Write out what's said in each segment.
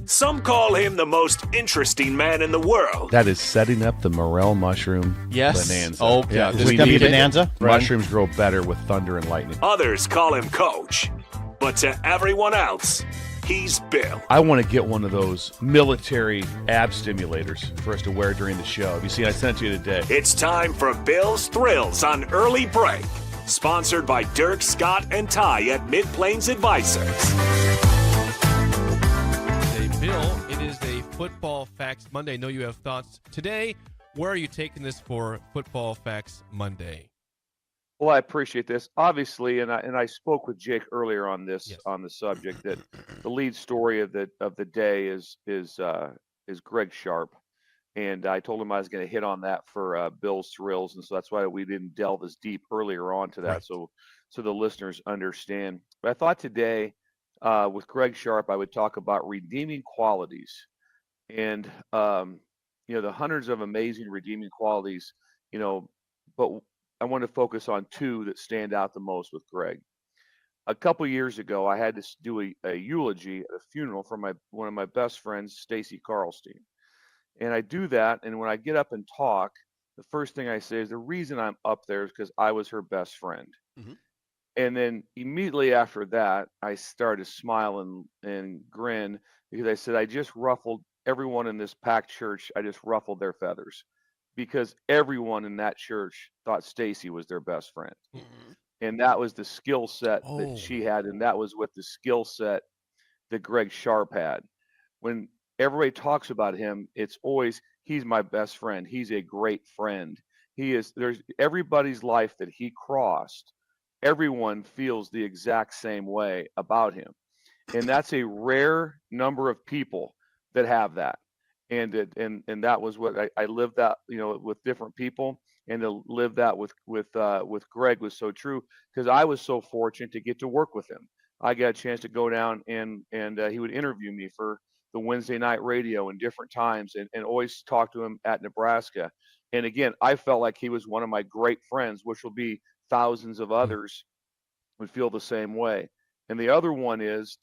Some call him the most interesting man in the world. That is setting up the morel mushroom bonanza. Oh, yeah. Is it going to be bonanza? Mushrooms grow better with thunder and lightning. Others call him Coach. But to everyone else, he's Bill. I want to get one of those military ab stimulators for us to wear during the show. Have you seen? I sent it to you today. It's time for Bill's Thrills on Early Break. Sponsored by Dirk, Scott, and Ty at Mid-Plains Advisors. Hey, Bill, it is a Football Facts Monday. I know you have thoughts today. Where are you taking this for Football Facts Monday? Well, I appreciate this. Obviously, and I spoke with Jake earlier on this Yes. on the subject that the lead story of the day is Greg Sharp, and I told him I was going to hit on that for Bill's Thrills, and so that's why we didn't delve as deep earlier on to that, Right. so the listeners understand. But I thought today with Greg Sharp, I would talk about redeeming qualities, and the hundreds of amazing redeeming qualities, but I want to focus on two that stand out the most with Greg. A couple years ago, I had to do a eulogy at a funeral for one of my best friends, Stacy Carlstein. And I do that, and when I get up and talk, the first thing I say is the reason I'm up there is because I was her best friend. Mhm. And then immediately after that, I started to smile and grin because I said, I just ruffled everyone in this packed church. I just ruffled their feathers because everyone in that church thought Stacy was their best friend. Mhm. And that was the skill set Oh. that she had. And that was with the skill set that Greg Sharp had. When everybody talks about him, it's always, he's my best friend. He's a great friend. There's everybody's life that he crossed. Everyone feels the exact same way about him. And that's a rare number of people that have that. And that was what I lived that, with different people, and to live that with Greg was so true because I was so fortunate to get to work with him. I got a chance to go down and he would interview me for the Wednesday night radio in different times and always talk to him at Nebraska. And again, I felt like he was one of my great friends, which will be thousands of others would feel the same way. And the other one is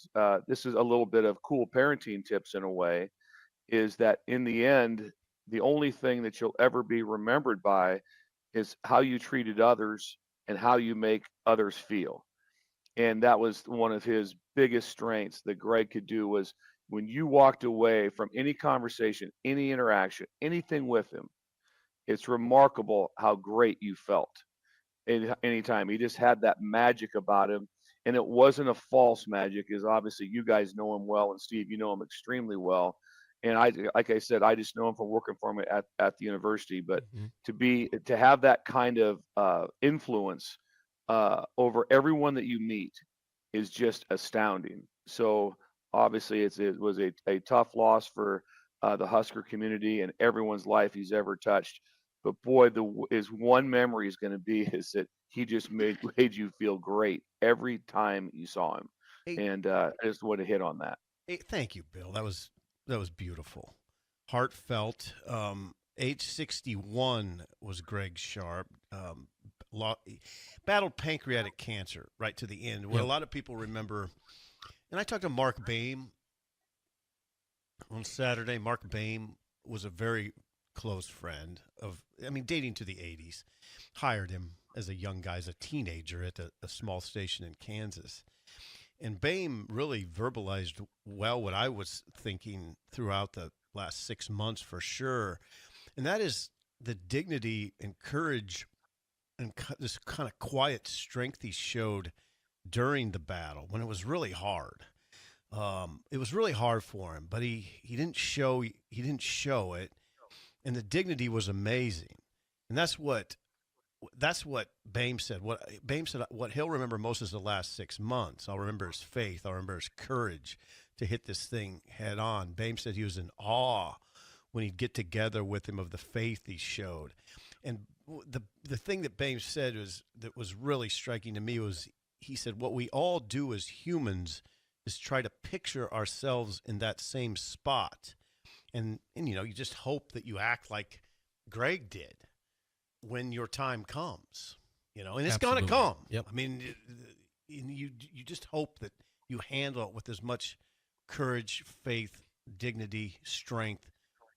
this is a little bit of cool parenting tips in a way, is that in the end, the only thing that you'll ever be remembered by is how you treated others and how you make others feel. And that was one of his biggest strengths that Greg could do was when you walked away from any conversation, any interaction, anything with him, it's remarkable how great you felt anytime. He just had that magic about him. And it wasn't a false magic, as obviously you guys know him well, and Steve, you know him extremely well. And like I said, I just know him from working for him at the university. But to have that kind of influence over everyone that you meet is just astounding. So obviously, it was a tough loss for the Husker community and everyone's life he's ever touched. But boy, his one memory is going to be is that he just made you feel great every time you saw him. Hey. And I just want to hit on that. Hey, thank you, Bill. That was beautiful, heartfelt. Age 61 was Greg Sharp. Battled pancreatic cancer right to the end. What a lot of people remember, and I talked to Mark Boehm on Saturday. Mark Boehm was a very close friend dating to the 80s. Hired him as a young guy, as a teenager at a small station in Kansas. And Boehm really verbalized well what I was thinking throughout the last 6 months for sure. And that is the dignity and courage and this kind of quiet strength he showed during the battle when it was really hard. It was really hard for him, but he didn't show it, and the dignity was amazing. And that's what Boehm said. What he'll remember most is the last 6 months. I'll remember his faith. I'll remember his courage to hit this thing head on. Boehm said he was in awe when he'd get together with him of the faith he showed. And the thing that Boehm said that was really striking to me was he said, what we all do as humans is try to picture ourselves in that same spot. And you just hope that you act like Greg did when your time comes, and it's going to come. Yep. I mean, you just hope that you handle it with as much courage, faith, dignity, strength,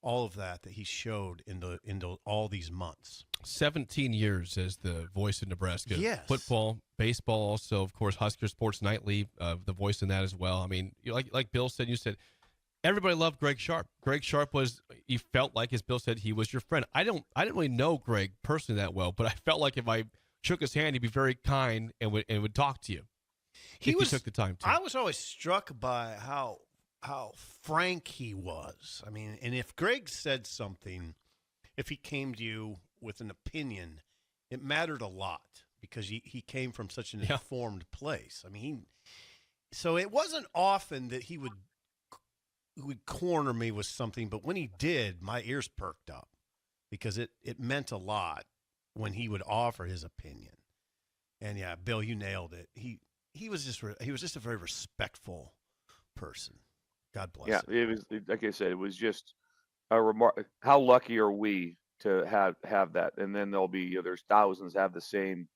all of that he showed in all these months. 17 years as the voice of Nebraska. Yes. Football, baseball, also, of course, Husker Sports Nightly, the voice in that as well. I mean, like Bill said, you said, everybody loved Greg Sharp. Greg Sharp you felt like, as Bill said, he was your friend. I didn't really know Greg personally that well, but I felt like if I shook his hand, he'd be very kind and would talk to you. He took the time to. I was always struck by how frank he was. I mean, and if Greg said something, if he came to you with an opinion, it mattered a lot because he came from such an informed place. I mean, so it wasn't often that he would corner me with something, but when he did, my ears perked up because it meant a lot when he would offer his opinion. And yeah, Bill, you nailed it. He was just a very respectful person. God bless him. Yeah, it was, like I said, it was just a remark. How lucky are we to have that? And then there'll be there's thousands have the same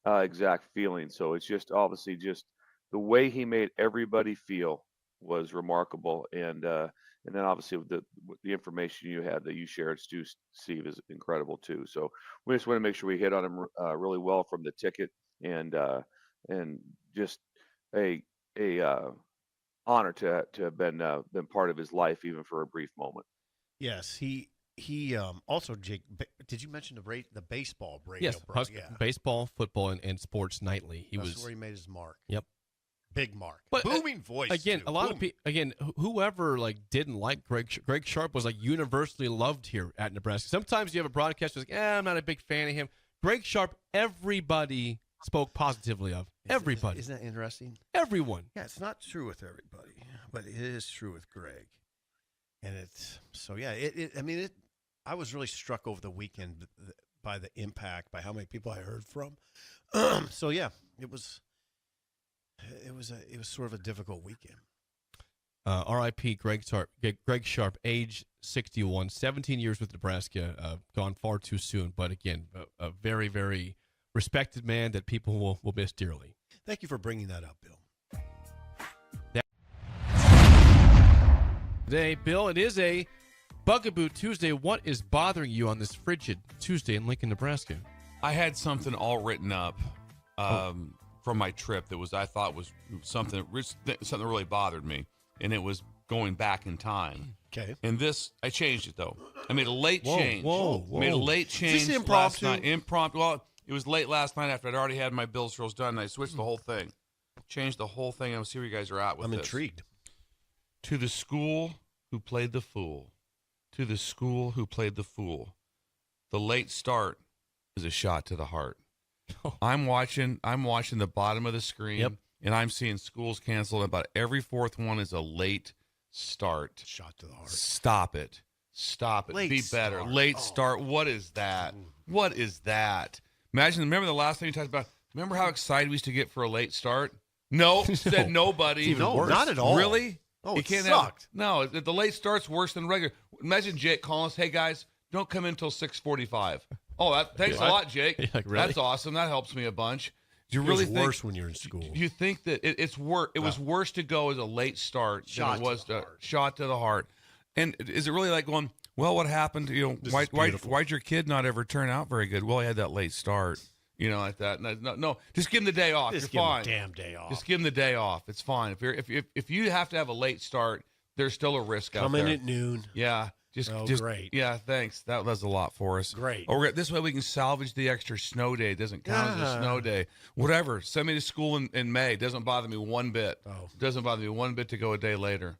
exact feeling. So it's just obviously just the way he made everybody feel was remarkable. And then obviously the information you had that you shared, Steve, is incredible too. So we just want to make sure we hit on him really well from the ticket and just a honor to have been part of his life even for a brief moment. Yes, he also, Jake, did you mention the baseball radio? Yes, baseball, football, and Sports Nightly. That's where he made his mark. Yep. Big mark. But booming voice. Again, too. a lot of people. Again, whoever didn't like Greg Sharp was universally loved here at Nebraska. Sometimes you have a broadcaster who's like, I'm not a big fan of him. Greg Sharp, everybody spoke positively of. Everybody. Isn't that interesting? Everyone. Yeah, it's not true with everybody, but it is true with Greg. And it's so yeah. I was really struck over the weekend by the impact, by how many people I heard from. So yeah, it was sort of a difficult weekend. R.I.P. Greg Sharp, age 61, 17 years with Nebraska, gone far too soon. But again, a very, very respected man that people will miss dearly. Thank you for bringing that up, Bill. Today, Bill, it is a Bugaboo Tuesday. What is bothering you on this frigid Tuesday in Lincoln, Nebraska? I had something all written up from my trip that I thought was something that really bothered me, and it was going back in time. Okay. And I changed it though. I made a late change. Whoa. Made a late change. Is this impromptu? Last night. Impromptu. Well, it was late last night after I'd already had my Bills rolls done, and I switched the whole thing. Changed the whole thing, and I'll see where you guys are at with I'm this. intrigued. To the school who played the fool. To the school who played the fool. The late start is a shot to the heart. I'm watching the bottom of the screen, and I'm seeing schools canceled. About every fourth one is a late start. Shot to the heart. Stop it. Late Be better. start. Late start. What is that? What is that? Remember the last thing you talked about? Remember how excited we used to get for a late start? No, said nobody. No, not at all. Really? Oh, you it can't sucked. No, the late start's worse than regular. Imagine Jake calling us, hey, guys, don't come in until 6:45. Oh, thanks a lot, Jake. Really? That's awesome. That helps me a bunch. Do you It really was think worse when you're in school? Do you think that it's worse? It was worse to go as a late start than it was shot to the heart. And is it really like going, well, what happened? Why'd your kid not ever turn out very good? Well, he had that late start. Like that. No, just give him the day off. Just You're give fine. him a damn day off. Just give him the day off. It's fine. If you have to have a late start, there's still a risk out there. Come in at noon. Yeah. Just great. Yeah, thanks. That does a lot for us. Great. This way we can salvage the extra snow day. It doesn't count as a snow day. Whatever. Send me to school in May. It doesn't bother me one bit. It doesn't bother me one bit to go a day later.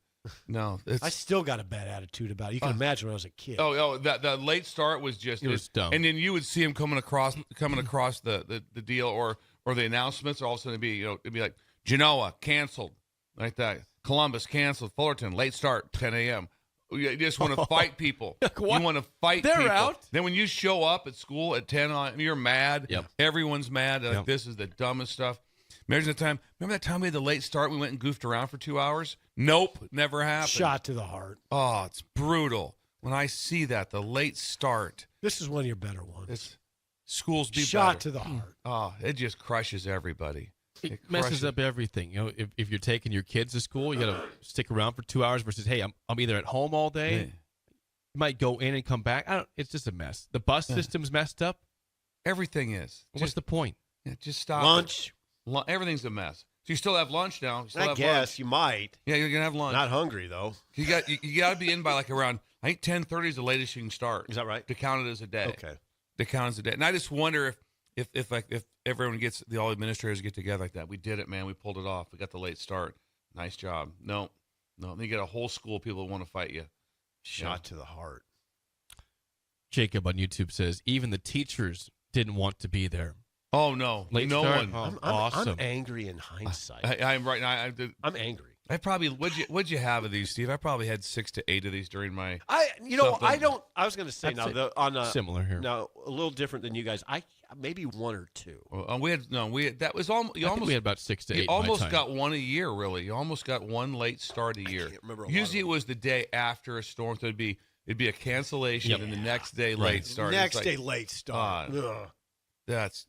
No. I still got a bad attitude about it. You can imagine when I was a kid. That late start was just it was dumb. And then you would see him coming across the deal or the announcements. All of a sudden it'd be like Genoa canceled, like that. Columbus canceled. Fullerton late start 10 a.m. You just want to fight people. You want to fight people. They're out. Then when you show up at school at 10 on, you're mad. Yep. Everyone's mad. Like, this is the dumbest stuff. Remember that time we had the late start? We went and goofed around for 2 hours? Nope, never happened. Shot to the heart. Oh, it's brutal. When I see that, the late start. This is one of your better ones. Schools be Shot better. to the heart. Oh, it just crushes everybody. It messes up everything. You know, if you're taking your kids to school, you got to stick around for 2 hours versus, hey, I'm either at home all day. Yeah. You might go in and come back. It's just a mess. The bus system's messed up. Everything is. What's the point? Just stop. Lunch. Everything's a mess. So you still have lunch now. You still I have guess lunch. you might. Yeah, you're gonna have lunch. Not hungry though. You got to be in by like around. I think 10:30 is the latest you can start. Is that right? To count it as a day. Okay. To count as a day. And I just wonder if everyone gets all administrators get together like that. We did it, man. We pulled it off. We got the late start. Nice job. No. Then you get a whole school of people that want to fight you. Shot to the heart. Jacob on YouTube says, even the teachers didn't want to be there. Oh no, Late no start? one. Oh. Awesome. I'm angry in hindsight. I'm right now. I'm angry. I probably what'd you have of these, Steve? I probably had 6 to 8 of these during my. I something. was going to say That's now similar here. No, a little different than you guys. I maybe 1 or 2. That was almost. I think we had about 6 to 8. You in my almost time. got one a year, really. You almost got one late start a year. can't remember a lot Usually of it was the day after a storm, so it'd be a cancellation and the next day late start. Next It's day like, late start. Ugh. That's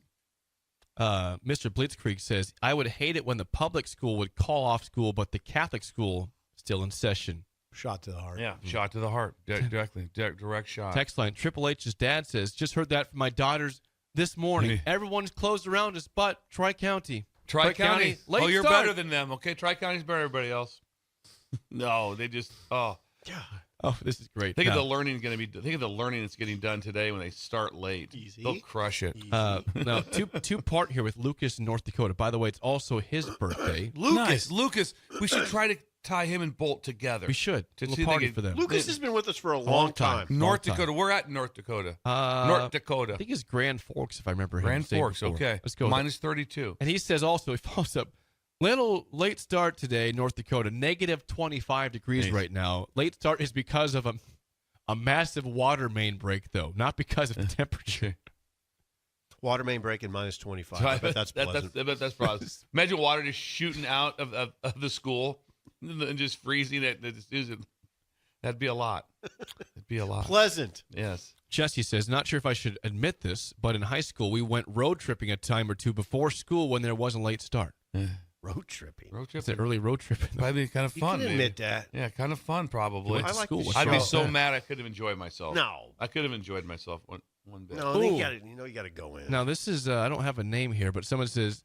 Mr. Blitzkrieg says, I would hate it when the public school would call off school, but the Catholic school still in session. Shot to the heart. shot to the heart, directly, direct shot. Text line, Triple H's dad says, just heard that from my daughters this morning. Everyone's closed around us but Tri-County. Tri-County. late Oh, you're start. better than them. Okay, Tri-County's better than everybody else. No, they just Oh, this is great. think of Now- the learning that's getting done today when they start late. Easy. They'll crush it. now, two-part here with Lucas in North Dakota. By the way, it's also his birthday. Lucas. We should try to tie him and Bolt together. We should. To A see little if they party can- for them. Lucas has been with us for a Long long time. time. North Long time. Dakota. We're at North Dakota. Uh, North Dakota. I think it's Grand Forks, if I remember him Grand saying Forks. before. Okay. Let's go. with it. Minus 32. And he says also, he follows up, little late start today, North Dakota, negative 25 degrees Nice. right now. Late start is because of a massive water main break, though, not because of the temperature. Water main break in minus 25. I bet that's pleasant. I bet that's probably. Imagine water just shooting out of the school and just freezing it. That'd be a lot. It'd be a lot. Pleasant. Yes. Jesse says, not sure if I should admit this, but in high school, we went road tripping a time or two before school when there was a late start. Road tripping. Road It's trip. an early road trip. Probably kind of You fun. can maybe. admit that. Yeah, kind of fun probably. I like school. the What's I'd wrong be with so that? mad I couldn't have enjoyed myself. No. I could have enjoyed myself one bit. No, Ooh. you got to go in. Now, this is, I don't have a name here, but someone says,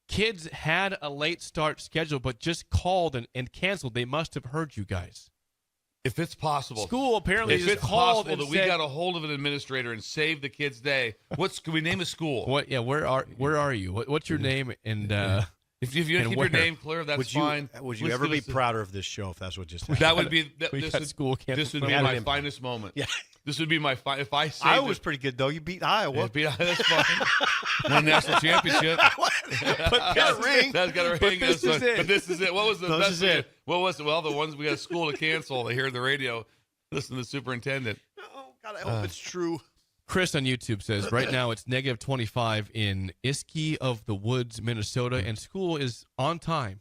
kids had a late start schedule, but just called and canceled. They must have heard you guys. If it's possible. School apparently If just it's called possible and that we said, got a hold of an administrator and saved the kid's day, can we name a school? "What? Yeah, where are you? What's your name?" And If you And keep where? your name clear, that's would you, fine. Would you Let's ever give be us a- prouder of this show if that's what just happened? That would be we this got would, school canceled. this would for be a had my an impact. finest moment. Yeah. This would be my if I saved Iowa was it- pretty good, though. You beat Iowa. Yeah, that's fine. Won national championship. Got a ring. That's got a ring. this is it. But this is it. What was the This best? is it. What was it? Well, the ones we got a school to cancel. They hear the radio. Listen to the superintendent. Oh, God, I hope it's true. Chris on YouTube says, right now it's negative 25 in Iski of the Woods, Minnesota, and school is on time.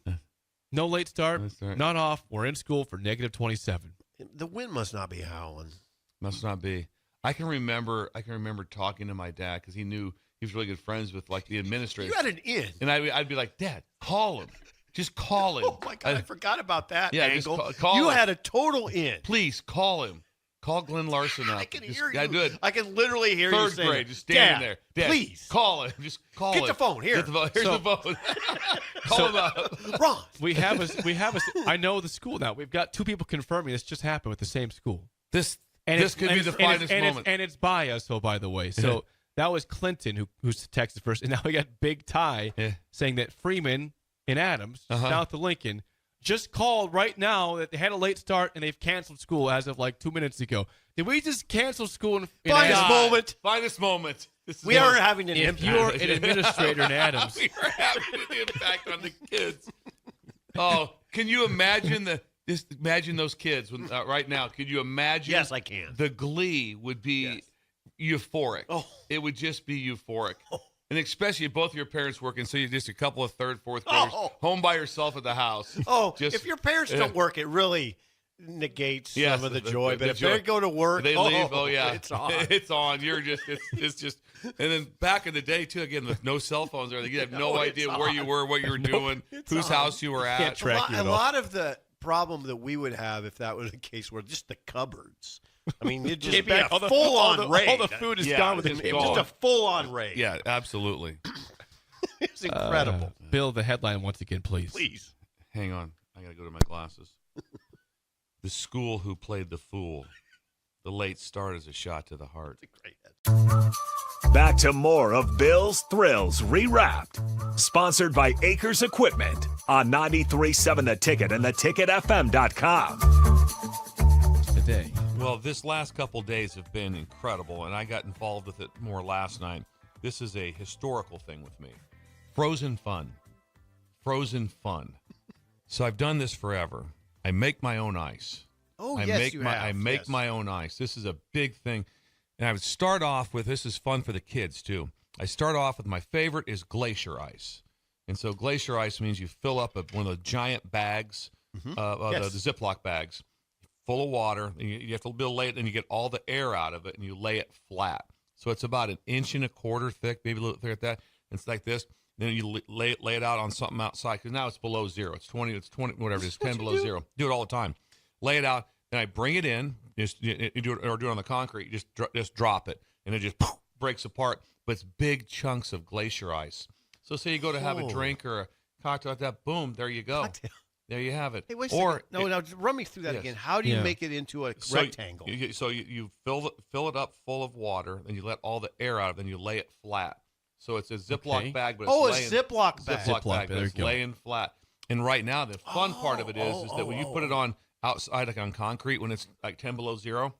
No late start, That's right. not off. We're in school for negative 27. The wind must not be howling. Must not be. I can remember talking to my dad because he knew he was really good friends with like the administrator. You had an in. And I'd be like, Dad, call him. Just call him. Oh, my God, I forgot about that Yeah, just angle. call You him. had a total in. Please call him. Call Glenn Larson up. I can Just- hear you. I did. I can literally hear you Third saying grade, it. just standing Dad, there. Dad, please. call him. Just call Get him. the phone. Here. Get the phone. Here's So- the phone. Call him up. Ron. We have a. I know the school now. We've got 2 people confirming this just happened with the same school. This It's- could be the finest moment. And it's by us, oh, by the way. So that was Clinton who texted first. And now we got Big Ty Yeah. saying that Freeman and Adams, Uh-huh. south of Lincoln, just called right now that they had a late start and they've canceled school as of like 2 minutes ago. Did we just cancel school in Finest Adams? moment. Finest moment. This is We are having an If impact. you're an administrator in Adams, we are having an impact on the kids. Oh, can you imagine imagine those kids when, right now? Could you imagine? Yes, I can. The glee would be euphoric. Oh. It would just be euphoric. And especially if both your parents working, so you're just a couple of third, fourth graders Oh. home by yourself at the house. Oh, Just- if your parents yeah. don't work, it really negates Yes, some of the the- joy. the But if joy. they go to work, They leave. Oh yeah, it's on. It's on. You're just. It's just. And then back in the day too. Again, with no cell phones, or you have no No, idea it's where you on. were, what you were doing, it's whose on. house you were at. Can't track you a at all. lot of the problem that we would have if that was the case were just the cupboards. I mean, it'd just be a full-on raid. All the food is Yeah, gone with it's the gone. Just a full-on raid. Yeah, absolutely. It's incredible. Bill, the headline once again, please. Please. Hang on, I gotta go to my glasses. The school who played the fool. The late start is a shot to the heart. Back to more of Bill's Thrills Rewrapped. Sponsored by Acres Equipment on 93.7 The Ticket and theticketfm.com. Today. Well, this last couple days have been incredible, and I got involved with it more last night. This is a historical thing with me. Frozen fun. Frozen fun. So I've done this forever. I make my own ice. Oh, I yes, make you my have. I make Yes. my own ice. This is a big thing. And I would start off with, this is fun for the kids too. I start off with my favorite is glacier ice. And so glacier ice means you fill up one of the giant bags, Yes. the Ziploc bags, full of water. And you have to lay it, and you get all the air out of it, and you lay it flat. So it's about 1.25 inches thick, maybe a little thicker than that. It's like this. Then you lay it out on something outside, because now it's below zero. It's 20, whatever it is, 10 below zero. Do it all the time. Lay it out, then I bring it in. You do it on the concrete. You just drop it, and it just breaks apart. But it's big chunks of glacier ice. So say you go to have a Oh. drink or a cocktail like that, boom, there you go. Cocktail. There you have it. Hey, wait a or second. No, run me through that Yes. again. How do you Yeah. make it into a so rectangle? You fill it up full of water, and you let all the air out, then you lay it flat. So it's a Ziploc Okay. bag, but Oh, a it's Ziploc bag. Ziploc bag, there but you it's go. laying flat. And right now, the fun part of it is that when you put it on outside, like on concrete, when it's like 10 below zero,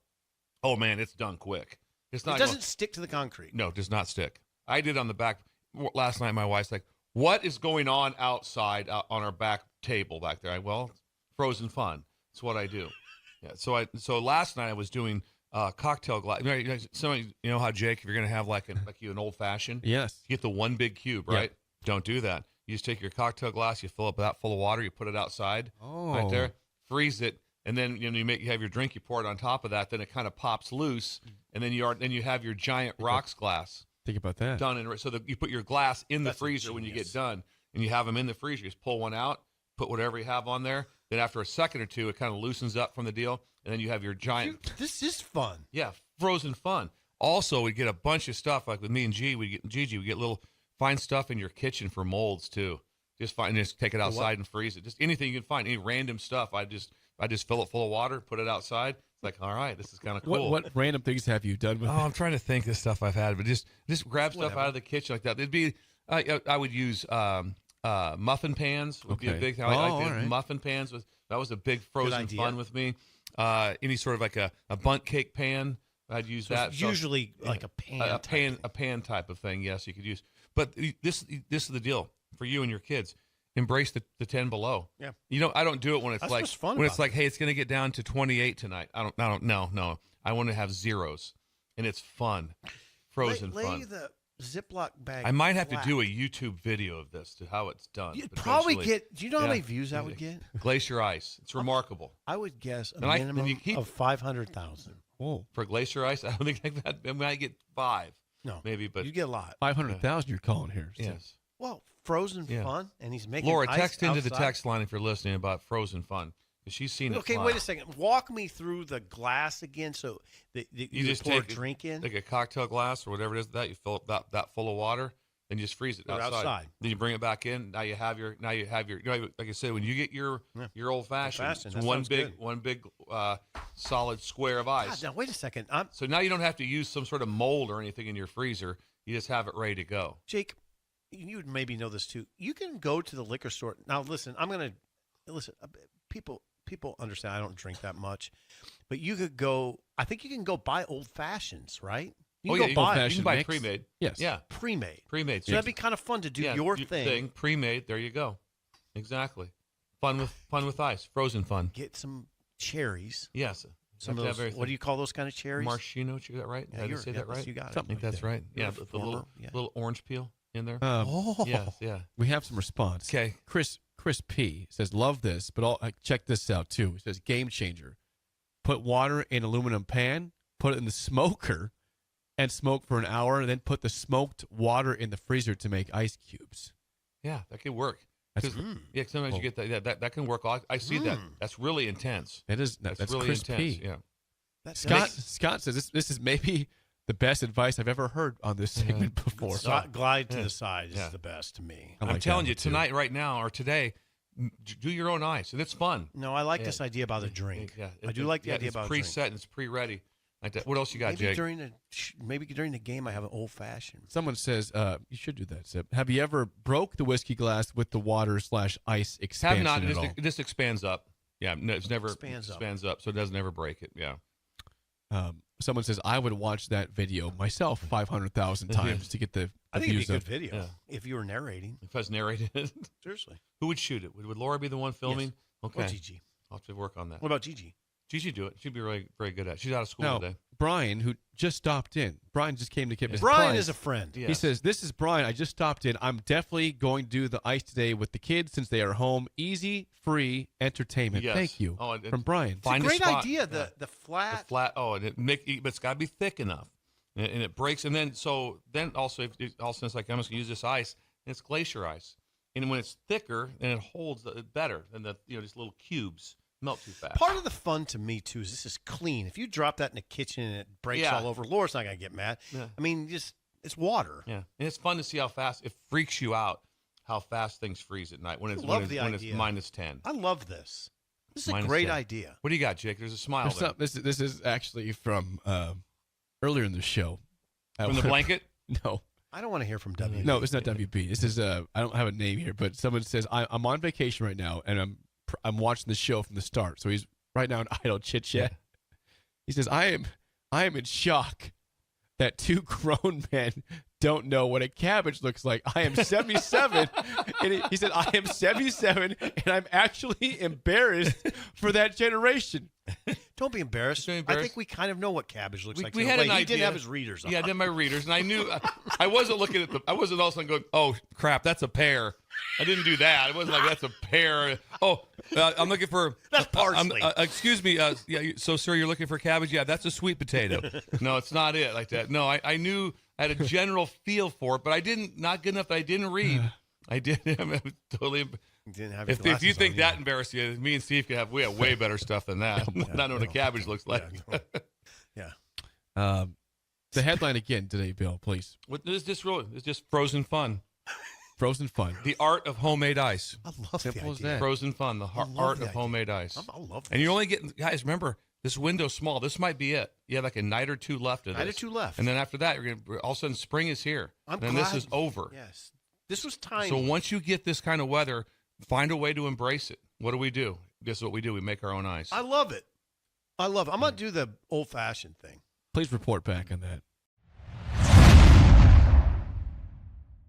oh man, it's done quick. It's It not doesn't going- stick to the concrete. no, it does not stick. I did on the back last night. My wife's like, "What is going on outside on our back table back there?" Well, frozen fun. That's what I do. Yeah. So last night I was doing cocktail glass. You know how, Jake, if you're gonna have like an old fashioned, Yes. you get the one big cube, right? Don't do that. You just take your cocktail glass, you fill up that full of water, you put it outside, right there, freeze it, and then you have your drink, you pour it on top of that, then it kind of pops loose, and then you have your giant rocks glass Think about that. done, and so that you put your glass in the That's freezer when you get ingenious. done, and you have them in the freezer. You just pull one out, put whatever you have on there. Then after a second or two, it kind of loosens up from the deal, and then you have your giant. This is fun. Yeah, frozen fun. Also, we get a bunch of stuff like with me and Gigi. We get little find stuff in your kitchen for molds too. Just take it outside and freeze it. Just anything you can find, any random stuff. I just fill it full of water, put it outside. It's like, all right, this is kind of cool. What random things have you done with Oh, I'm trying to think of the stuff I've had, but just grab stuff Whatever. out of the kitchen like that. It'd be I would use muffin pans would be a Okay. big thing. Oh, I all did right. muffin pans that was a big frozen idea. fun with me. Any sort of like a bundt cake pan, I'd use So that. it's So- usually like a pan. a type pan thing. a pan type of thing. Yes, you could use. But this is the deal for you and your kids. Embrace the 10 below. Yeah. I don't do it when it's That's like what's fun when it's about like, hey, it's going to get down to 28 tonight. I don't. No. I want to have zeros, and it's fun, frozen lay fun. the Ziploc bag. I might have flat. to do a YouTube video of this to how it's done. You'd probably potentially. get. Do you know how Yeah. many views that would get? Glacier ice. It's remarkable I would guess a And I- and minimum you keep- of 500,000. Whoa. for glacier ice. I don't think I've had. I might get 5, No, maybe, but you get a lot. 500,000 you're calling here. So- yes. Well, frozen Yeah. fun, and he's making. Laura, ice text into the outside. text line if you're listening about frozen fun, because she's seen it. Okay, fly. wait a second. Walk me through the glass again. So you just pour a take drink in. like a cocktail glass or whatever it is that you fill up that full of water, then you just freeze it Put it outside. outside. Then you bring it back in. Now you have your like I said, when you get your old fashioned, Old-fashioned, it's that one sounds big good. solid square of ice. God, now wait a second. So now you don't have to use some sort of mold or anything in your freezer. You just have it ready to go. Jake, you would maybe know this too. You can go to the liquor store. Now, listen, listen. People understand I don't drink that much, but you could go. I think you can go buy old fashions, right? You can you go buy can Old-fashioned buy mix? pre-made. Yes. Yeah, pre-made. pre-made. So that'd be kind of fun to do Yeah, your thing. pre-made. There you go. Exactly. Fun with ice. Frozen fun. Get some cherries. Yes. Some Have of to have those. What do you call those kind of cherries? Maraschino. Is that right? Yeah, Did I you're- say yeah, that right? You got it. I think that's right. You're Yeah, a the former- little yeah. little orange peel in there. Oh. Oh, Yes, yeah. We have some response. Okay. Chris, Chris P says, love this, but check this out too. He says, game changer. Put water in aluminum pan, put it in the smoker, and smoke for an hour, and then put the smoked water in the freezer to make ice cubes. Yeah, that could work. That's, Yeah, sometimes you get that. Yeah, that can work. I see that. That's really intense. It is. That's That's really Chris intense. P. Yeah. Scott says this is maybe the best advice I've ever heard on this segment before. Glide to the side is the best to me. I like I'm telling that you, one, too. tonight, right now, or today, do your own ice, and it's fun. No, I like this idea about a drink. Yeah, I do like the idea it's about a preset drink. and it's pre-ready. Like that. What else you got, Maybe Jake? during the game, I have an old fashioned. Someone says you should do that, Sip. Have you ever broke the whiskey glass with the water/ice expansion Have not. at all? This expands up. Yeah, no, it's never Expands up, so it doesn't ever break it. Yeah. Someone says I would watch that video myself 500,000 times to get the I think it'd views be a up. good video Yeah. if you were narrating. If I was narrating it, Seriously. who would shoot it? Would Laura be the one filming? Okay. Or Gigi. I'll have to work on that. What about Gigi? Gigi do it. She'd be really very good at it. She's out of school Now, today. Brian, who just stopped in, Brian just came to get me. Brian is a friend. Yeah. He says, "This is Brian. I just stopped in. I'm definitely going to do the ice today with the kids since they are home. Easy, free entertainment. Yes. Thank you Oh, and- from Brian. Find It's a great spot. idea. Yeah. The flat. The flat. Oh, and but it's got to be thick enough, and it breaks. And then also if it's like I'm just gonna use this ice, and it's glacier ice. And when it's thicker, and it holds better than just little cubes melt too fast. Part of the fun to me too is this is clean. If you drop that in the kitchen and it breaks Yeah. all over, Laura's not gonna get mad. Yeah. I mean, it's water. Yeah, and it's fun to see how fast it freaks you out. How fast things freeze at night when it's love when the it's idea. -10. I love this. This is a -10. great idea. What do you got, Jake? There's a smile There's there. some- this is actually from earlier in the show. From the blanket. No. I don't want to hear from W. No, it's not WB. This is I don't have a name here, but someone says I'm on vacation right now and I'm watching the show from the start. So he's right now in idle chit chat. He says I am in shock that two grown men don't know what a cabbage looks like. I am 77, and he said I am 77, and I'm actually embarrassed for that generation. Don't be embarrassed. Don't be I embarrassed. think we kind of know what cabbage looks like. We in a had way. an He idea. didn't have his readers on. Yeah, I did my readers, and I knew I wasn't looking at I wasn't all of a sudden going, "Oh crap, that's a pear." I didn't do that. It wasn't like that's a pear. Oh, I'm looking for That's parsley. excuse me. So sir, you're looking for cabbage? Yeah, that's a sweet potato. No, it's not it like that. No, I knew I had a general feel for it, but I didn't. Not good enough that I didn't read. I didn't. I'm totally. He didn't have his If you glasses think on, that yeah. embarrassed you, me and Steve we have way better stuff than that. Not knowing what a cabbage looks like. Yeah. The headline again today, Bill, please. It's just frozen fun. Frozen fun. The art of homemade ice. I love Simple the as idea. that. Frozen fun. The love art the of idea. homemade ice. I love this. And you're only getting, guys, remember, this window's small. This might be it. You have like a night or two left of this. Night or two left. And then after that, all of a sudden spring is here. I'm and glad. this is over. Yes. This was tiny. So once you get this kind of weather, find a way to embrace it. What do? This is what we do. We make our own ice. I love it. I'm going to do the old-fashioned thing. Please report back on that.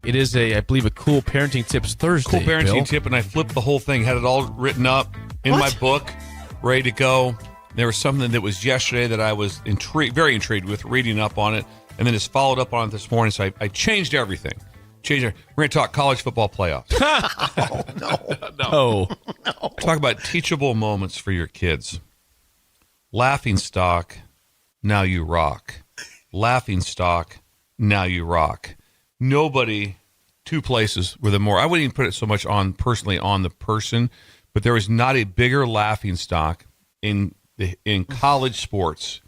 It is I believe, a Cool Parenting Tips Thursday. Cool parenting Bill. tip, and I flipped the whole thing, had it all written up in What? my book, ready to go. There was something that was yesterday that I was very intrigued with, reading up on it, and then just followed up on it this morning. So I changed everything. We're going to talk college football playoffs. Oh, Talk about teachable moments for your kids. Laughing stock, now you rock. Laughing stock, now you rock. Nobody, two places were the more, I wouldn't even put it so much on personally on the person, but there was not a bigger laughing stock in college sports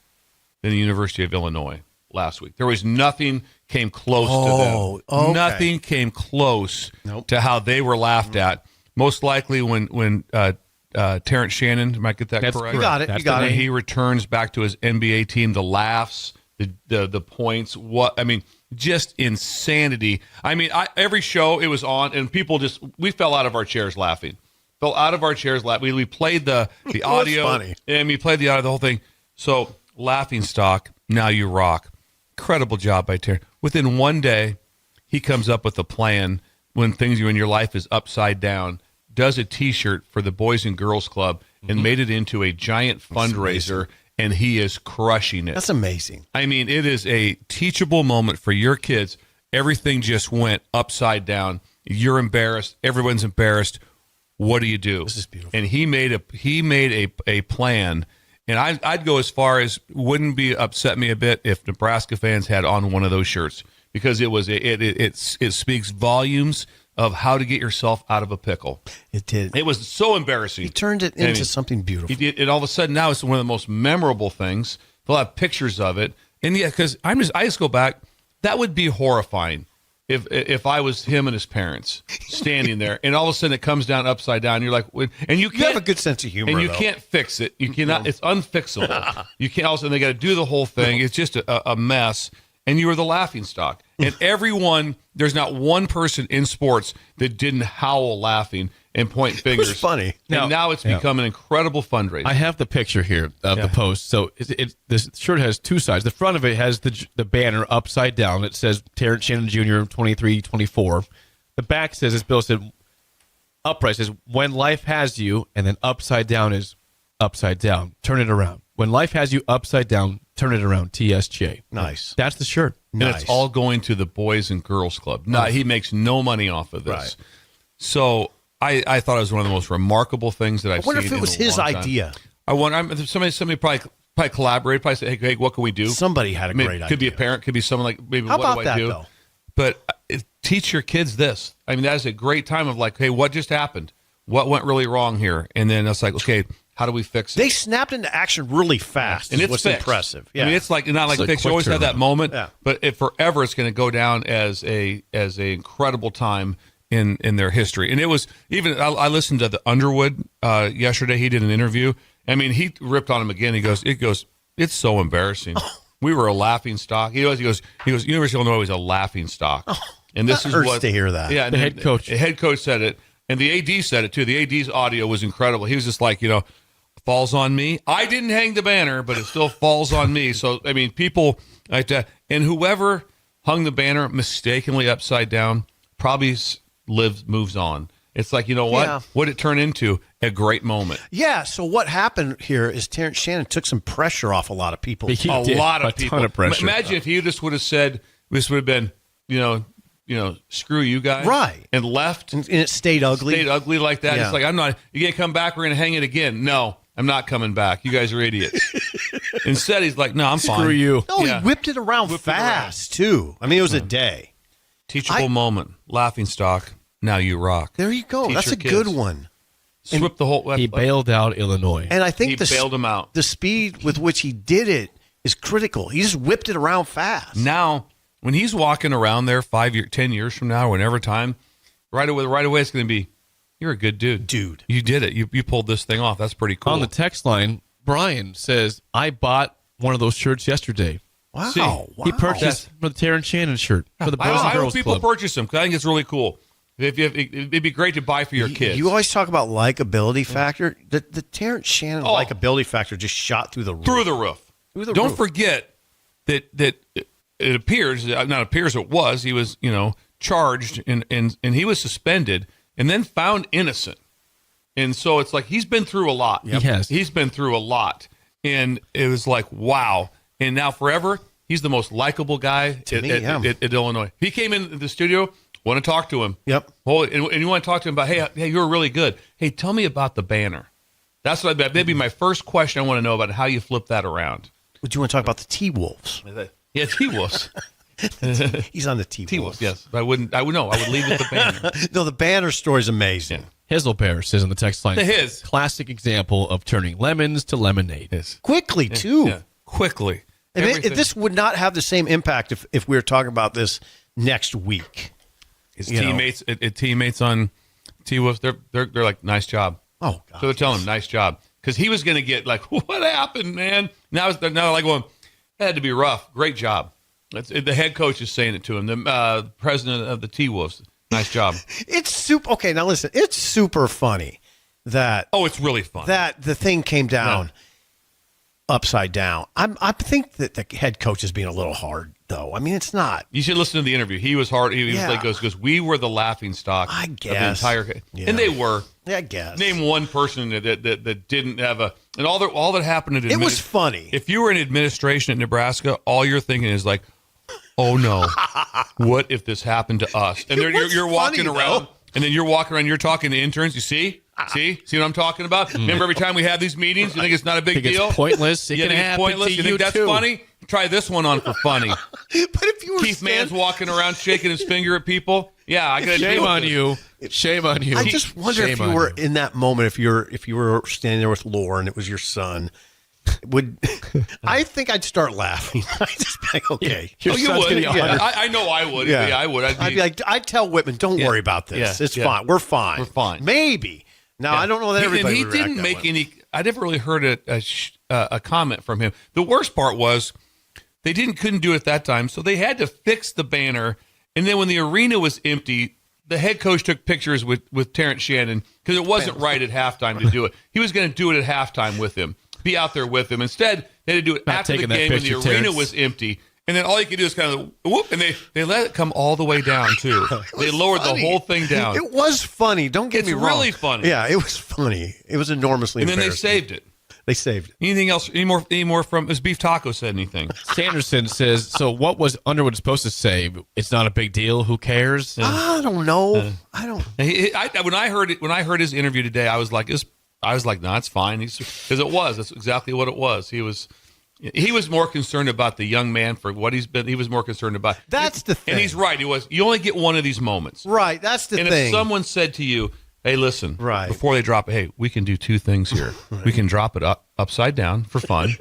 than the University of Illinois last week. There was nothing came close to them. okay. Nothing came close to how they were laughed at. Most likely when Terrence Shannon, am I get that that's correct? You got it. That's You got the When it. name. he returns back to his NBA team, the laughs, the points, just insanity. Every show it was on, and people we fell out of our chairs laughing. Fell out of our chairs laughing. We played the audio, funny. and we played the audio, the whole thing. So laughing stock, now you rock. Incredible job by Terrence. Within one day, he comes up with a plan when things in your life is upside down. Does a T-shirt for the Boys and Girls Club and made it into a giant fundraiser, and he is crushing it. That's amazing. It is a teachable moment for your kids. Everything just went upside down. You're embarrassed. Everyone's embarrassed. what do you do? This is beautiful. And he made a plan. And I'd go as far as wouldn't be upset me a bit if Nebraska fans had on one of those shirts, because it speaks volumes of how to get yourself out of a pickle. It did. It was so embarrassing. He turned it into something beautiful. And all of a sudden now it's one of the most memorable things. They'll have pictures of it. And yeah, because I just go back, that would be horrifying if I was him and his parents standing there, and all of a sudden it comes down upside down. You're like, and you have a good sense of humor, and you though. can't fix it. You cannot. It's unfixable. You can't. All of a sudden they got to do the whole thing. It's just a mess. And you were the laughingstock. And everyone, there's not one person in sports that didn't howl laughing and point fingers. It was funny. And now it's become an incredible fundraiser. I have the picture here of the post. So this shirt has two sides. The front of it has the banner upside down. It says Terrence Shannon Jr. 23-24. The back says, as Bill said, upright says, when life has you, and then upside down is upside down. Turn it around. When life has you upside down, turn it around. TSJ. Nice. That's the shirt. And it's all going to the Boys and Girls Club. No, he makes no money off of this. Right. So I thought it was one of the most remarkable things that I've seen. I wonder if it was his idea. I wonder. Somebody probably collaborated. Probably said, "Hey, what can we do?" Somebody had a great idea. Could be a parent. Could be someone like maybe. How what about do I that, do? though? But teach your kids this. I mean, that is a great time of like, hey, what just happened? What went really wrong here? And then it's like, okay, how do we fix it? They snapped into action really fast. And it's what's fixed. impressive. Yeah. I mean, it's like not like It's a fixed. You quick always have that turnaround. moment, Yeah. but forever it's going to go down as a incredible time in their history. And it was even I listened to the Underwood yesterday. He did an interview. I mean, he ripped on him again. He goes, it's so embarrassing. We were a laughing stock. He goes, University of Illinois was a laughing stock. And this is hurts what to hear that. Yeah, and The head coach. The head coach said it, and the AD said it too. The AD's audio was incredible. He was just like, falls on me. I didn't hang the banner, but it still falls on me. So I mean, people like that, and whoever hung the banner mistakenly upside down probably moves on. It's like, you know what? Yeah. What did it turn into? A great moment. Yeah, so what happened here is Terrence Shannon took some pressure off a lot of people. He A did. lot A of people. ton of pressure. Imagine if he just would have said, this would have been, screw you guys. Right. And left. And it stayed ugly. Stayed ugly like that. Yeah. It's like, you can't come back. We're going to hang it again. No, I'm not coming back. You guys are idiots. Instead, he's like, no, I'm fine. Screw you. No, Yeah. he whipped it around Whipped it fast, too. I mean, it was a day. Teachable moment. Laughing stock. Now you rock. There you go. Teach That's your a good kids. one. Swept the whole. He bailed out Illinois. And I think He bailed him out. the speed with which he did it is critical. He just whipped it around fast. Now, when he's walking around there 10 years from now, whenever time, right away, it's going to be, you're a good dude. Dude. You did it. You pulled this thing off. That's pretty cool. On the text line, Brian says, I bought one of those shirts yesterday. Wow. See, wow. He purchased for the Terrence Shannon shirt for the Boys I and hope Girls people Club. purchase them because I think it's really cool. It'd be great to buy for your kids. You always talk about likability factor. The Terrence Shannon Oh. likability factor just shot through the roof. Through the roof. Through the Don't roof. forget that it appears, not appears, it was, he was, charged and he was suspended and then found innocent. And so it's like he's been through a lot. He has. He's been through a lot. And it was like, wow. And now forever, he's the most likable guy To me, yeah. at Illinois. He came in the studio, want to talk to him. Yep. Oh, and you want to talk to him about, hey, you were really good. Hey, tell me about the banner. That's what that'd be my first question. I want to know about how you flip that around. Would you want to talk about the T-Wolves? Yeah, T-Wolves. He's on the T-Wolves. T-Wolves, yes. I would leave with the banner. No, the banner story is amazing. Hizzlebear says on the text line, His. classic example of turning lemons to lemonade. Yes. Quickly, too. Yeah. Quickly. And Everything. this would not have the same impact if we were talking about this next week. His you know. teammates on T-Wolves, they're like, nice job. Oh, So God. they're telling him, nice job. Because he was going to get like, what happened, man? Now they're like going, that had to be rough. Great job. The head coach is saying it to him. The president of the T-Wolves, nice job. It's super. Okay, now listen. It's super funny that Oh, it's really fun. that the thing came down upside down. I think that the head coach is being a little hard, though. I mean, it's not. You should listen to the interview. He was hard. He Yeah. was like, goes, we were the laughing stock I of the guess. entire. Yeah. And they were. Yeah, I guess. Name one person that didn't have a, and all that happened at It was funny. If you were in administration at Nebraska, all you're thinking is like, oh no, what if this happened to us? And then It was you're walking funny, around, though. and then you're walking around, you're talking to interns. You see, See what I'm talking about? Remember, every time we have these meetings, you think it's not a big think deal? it's pointless. It You can think it's happen pointless? to You think that's too. funny? Try this one on for funny. But if you were Keith Mann's walking around shaking his finger at people. Yeah, I got to deal Shame with on this. you. Shame on you. I just wonder if Shame you on were in that moment, if you were standing there with Laura and it was your son, would I think I'd start laughing. I'd just be like, okay. Your Oh, you son's would. gonna be Yeah. 100. I know I would. Yeah. Yeah, I would. I'd be like, I'd tell Whitman, don't Yeah. worry about this. Yeah. It's Yeah. fine. We're fine. We're fine. Maybe. Now, I don't know that everybody he would react didn't that make way. any. I never really heard a comment from him. The worst part was they couldn't do it at that time, so they had to fix the banner. And then when the arena was empty, the head coach took pictures with Terrence Shannon because it wasn't right at halftime to do it. He was going to do it at halftime with him, be out there with him. Instead, they had to do it Not after the taking that game when the picture, arena Terrence. was empty. And then all you could do is kind of whoop, and they let it come all the way down too. They lowered funny. the whole thing down. It was funny. Don't get It's me wrong. really funny. Yeah, it was funny. It was enormously And then they embarrassing. saved it. They saved it. Anything else? Any more from? Has Beef Taco said anything? Sanderson says, so what was Underwood supposed to say? It's not a big deal. Who cares? I don't know. I don't. When I heard his interview today, I was like, no, it's fine. Because that's exactly what it was. He was more concerned about the young man for what he's been. He was more concerned about. That's the thing. And he's right. He was. You only get one of these moments. Right. That's the And thing. if someone said to you, "Hey, listen," Right. before they drop it, "Hey, we can do two things here. We can drop it upside down for fun,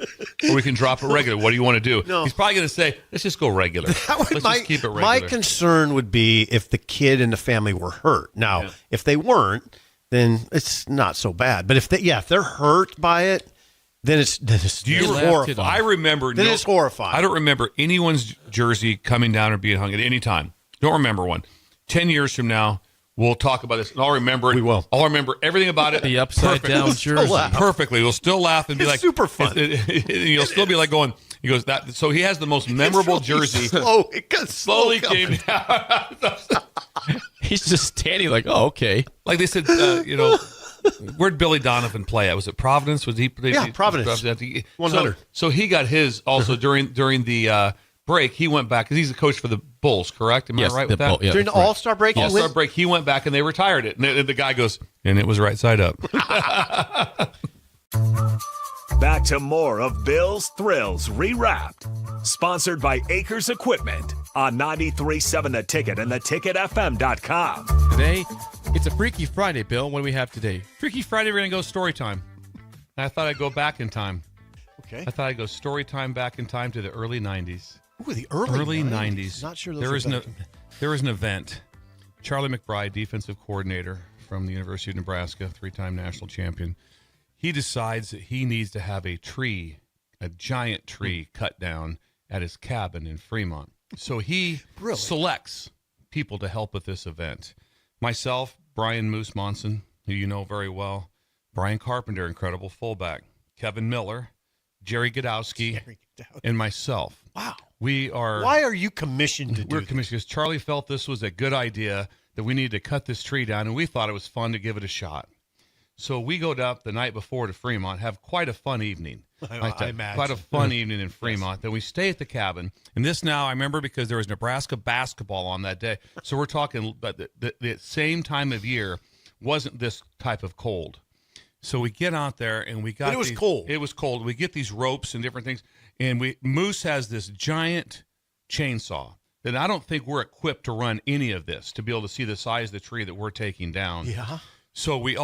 or we can drop it regular. What do you want to do?" No. He's probably going to say, "Let's just go regular. Let's just keep it regular." My concern would be if the kid and the family were hurt. Now, if they weren't, then it's not so bad. But if they're hurt by it, then it's Do you He remember? left it I remember. Then it's horrifying. I don't remember anyone's jersey coming down or being hung at any time. Don't remember one. 10 years from now, we'll talk about this, and I'll remember it. We will. I'll remember everything about it. The upside perfectly. down jersey. Perfectly. We'll still laugh and be It's like, super fun. You'll still be like going. He goes that. So he has the most memorable It's really jersey. Slow. It got Slowly slow came down. He's just standing like, oh, okay. Like they said, where'd Billy Donovan play at? Was it Providence? Was he? Yeah, Providence. 100. So he got his also during the break. He went back because he's the coach for the Bulls, correct? Am Yes, I right the with that? Bull- yeah. During the Right. All-Star break, he All-Star went- break, he went back and they retired it. And the guy goes, and it was right side up. Back to more of Bill's Thrills Rewrapped. Sponsored by Acres Equipment on 93.7 The Ticket and theticketfm.com. Today, it's a Freaky Friday, Bill. What do we have today? Freaky Friday, we're going to go story time. And I thought I'd go back in time. Okay. I thought I'd go story time back in time to the early 90s. Ooh, the early 90s. Not sure those There were was back. there was an event. Charlie McBride, defensive coordinator from the University of Nebraska, 3-time national champion. He decides that he needs to have a giant tree cut down at his cabin in Fremont. So he Really? selects people to help with this event. Myself, Brian Moose Monson, who you know very well, Brian Carpenter, incredible fullback, Kevin Miller, Jerry Godowski, and myself. Wow. We are. Why are you commissioned to do We're this? commissioned because Charlie felt this was a good idea, that we needed to cut this tree down, and we thought it was fun to give it a shot. So we go up the night before to Fremont, have quite a fun evening. I imagine. Quite a fun evening in Fremont. Then we stay at the cabin. And this now, I remember because there was Nebraska basketball on that day. So we're talking about the same time of year wasn't this type of cold. So we get out there and we got But it was cold. It was cold. We get these ropes and different things. And Moose has this giant chainsaw that I don't think we're equipped to run any of this to be able to see the size of the tree that we're taking down. Yeah. So we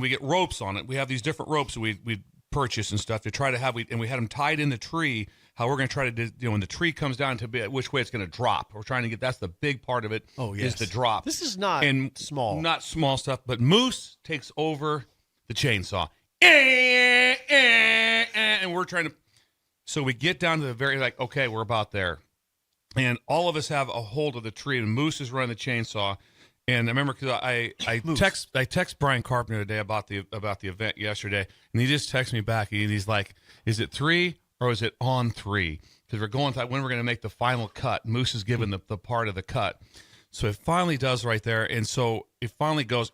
get ropes on it. We have these different ropes that we purchase and stuff to try to have. And we had them tied in the tree. How we're going to try to do, when the tree comes down to be which way it's going to drop. We're trying to get, that's the big part of it. Oh, is yes. the drop. This is not small. Not small stuff. But Moose takes over the chainsaw, and we're trying to. So we get down to the very okay, we're about there, and all of us have a hold of the tree, and Moose is running the chainsaw. And I remember because I text Brian Carpenter today about the event yesterday, and he just texted me back, and he's like, "Is it 3 or is it on 3? Because we're going to when we're going to make the final cut." Moose is given the part of the cut, so it finally does right there, and so it finally goes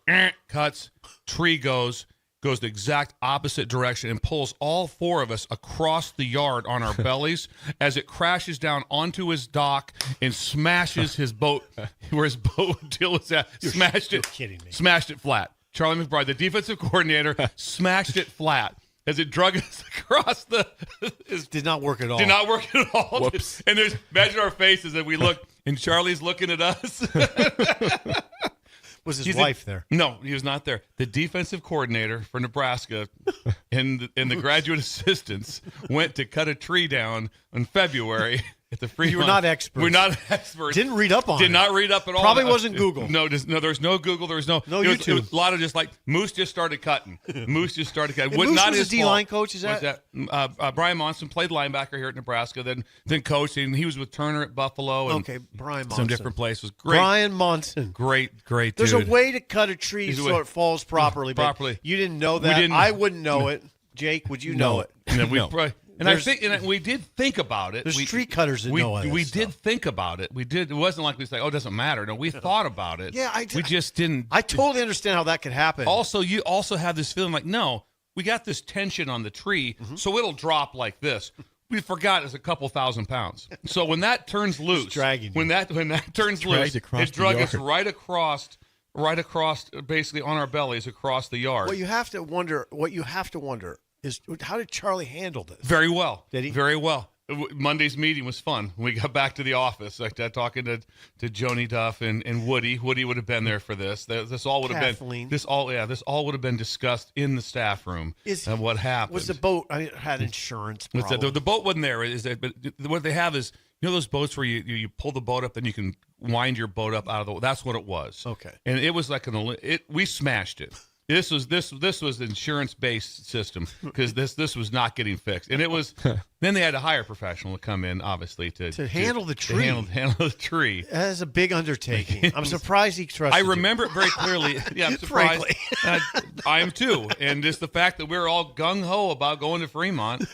cuts, tree goes the exact opposite direction and pulls all 4 of us across the yard on our bellies as it crashes down onto his dock and smashes his boat where his boat deal was at. You're kidding me. Smashed it flat. Charlie McBride, the defensive coordinator, smashed it flat as it drug us across the. Did not work at all. Did not work at all. Whoops. And imagine our faces as we look, and Charlie's looking at us. Was his wife there? No, he was not there. The defensive coordinator for Nebraska and the graduate assistants went to cut a tree down in February at the Fremont. You were not experts. We're not experts. Didn't read up on it. Did not read up at all. Probably wasn't Google. No, there was no Google. There was no YouTube. It was a lot of just like Moose just started cutting. Moose just started cutting. And Moose not was his a D-line fault. coach, is that? Brian Monson played linebacker here at Nebraska, then coached, and he was with Turner at Buffalo. And Okay, Brian Monson. some different places. Great, Brian Monson. great dude. There's a way to cut a tree There's a so way- it falls properly. But Properly. You didn't know that. didn't. I wouldn't know it. Jake, would you know it? And we No. and I think we did think about it. There's we, tree cutters that we, know all that we stuff. did think about it. We did. It wasn't like we said, "Oh, it doesn't matter." No, we thought about it. Yeah, we just didn't. I totally understand how that could happen. Also, you also have this feeling like, no, we got this tension on the tree, so it'll drop like this. We forgot it's a couple thousand pounds. So when that turns loose, dragging you. when that turns loose, across it drug the us yard. right across, basically on our bellies across the yard. What you have to wonder is how did Charlie handle this? Very well. Did he? Very well. Monday's meeting was fun. When we got back to the office, like talking to Joni Duff and Woody. Woody would have been there for this. This all would have Kathleen. been this all would have been discussed in the staff room. Of what happened? Was the boat? I had insurance. What's that? Problem. The boat wasn't there. Is that? But what they have is those boats where you pull the boat up, then you can wind your boat up out of the. That's what it was. Okay. And it was like we smashed it. This was insurance based system because this was not getting fixed, and it was. Then they had to hire a professional to come in, obviously to handle the tree. To handle the tree. That is a big undertaking. I'm surprised he trusted I you. remember it very clearly. Yeah, I'm surprised. Frankly. I am too, and just the fact that we're all gung ho about going to Fremont,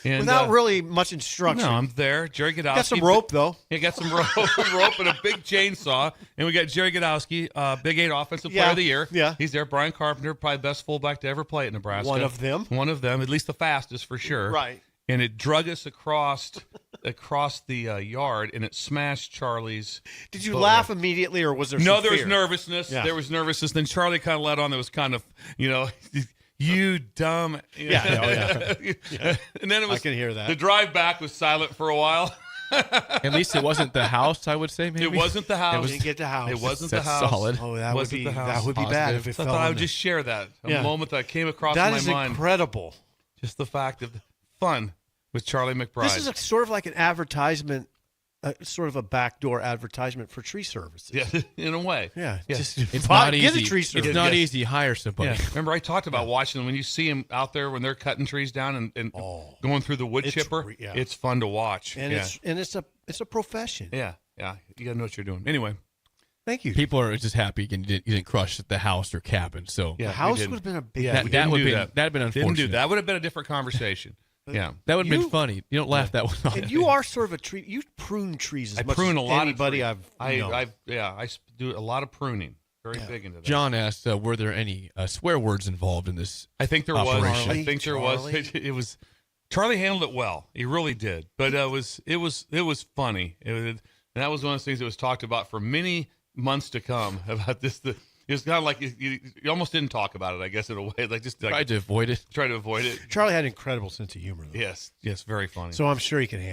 and, Without really much instruction. No, I'm there. Jerry Godowski. Got some rope though. Yeah, got some rope and a big chainsaw. And we got Jerry Godowski, Big 8 Offensive Player of the Year. Yeah. He's there. Brian Carpenter, probably best fullback to ever play at Nebraska. One of them. One of them, at least the fastest for sure. Right. And it drug us across the yard, and it smashed Charlie's. Did you boat. laugh immediately, or was there? No, some there was fear? nervousness. Yeah. There was nervousness. Then Charlie kind of let on. There was kind of, you dumb. Yeah. And then it was. I can hear that. The drive back was silent for a while. At least it wasn't the house, I would say. Maybe It wasn't the house. Didn't get the house. It wasn't the That's house. solid. Oh, that would Wasn't be the house. that would be bad Positive. if it So I fell. thought I on would there. just share that Yeah. moment that came across That my is mind. incredible. Just the fact of fun with Charlie McBride. This is sort of like an advertisement, sort of a backdoor advertisement for tree services. yeah, in a way. Yeah, Yeah. just It's buy- not get easy. a tree service. It's not Yes. easy. Hire somebody. Yeah. Remember, I talked about watching them when you see them out there when they're cutting trees down and going through the wood It's chipper. re- yeah. It's fun to watch. And yeah. it's a profession. yeah. You gotta know what you're doing. Anyway, Thank you. People are just happy you didn't crush the house or cabin. So yeah, the we house didn't. would have been a big. Yeah, that, we that didn't would do be that. that'd been Didn't unfortunate. do that. That would have been a different conversation. Yeah. That would have You- been funny. You don't laugh that one off. And you are sort of a tree. You prune trees as I much prune as a lot anybody of trees. I've known. I do a lot of pruning. Very Yeah. big into that. John asked, were there any swear words involved in this? I think there was. Operation. I think there was. Charlie. It was. Charlie handled it well. He really did. But it was funny. And that was one of those things that was talked about for many months to come about this. It was kind of like you almost didn't talk about it. I guess in a way, Tried to avoid it. try to avoid it. Charlie had an incredible sense of humor. Though. Yes, very funny. So I'm sure he can handle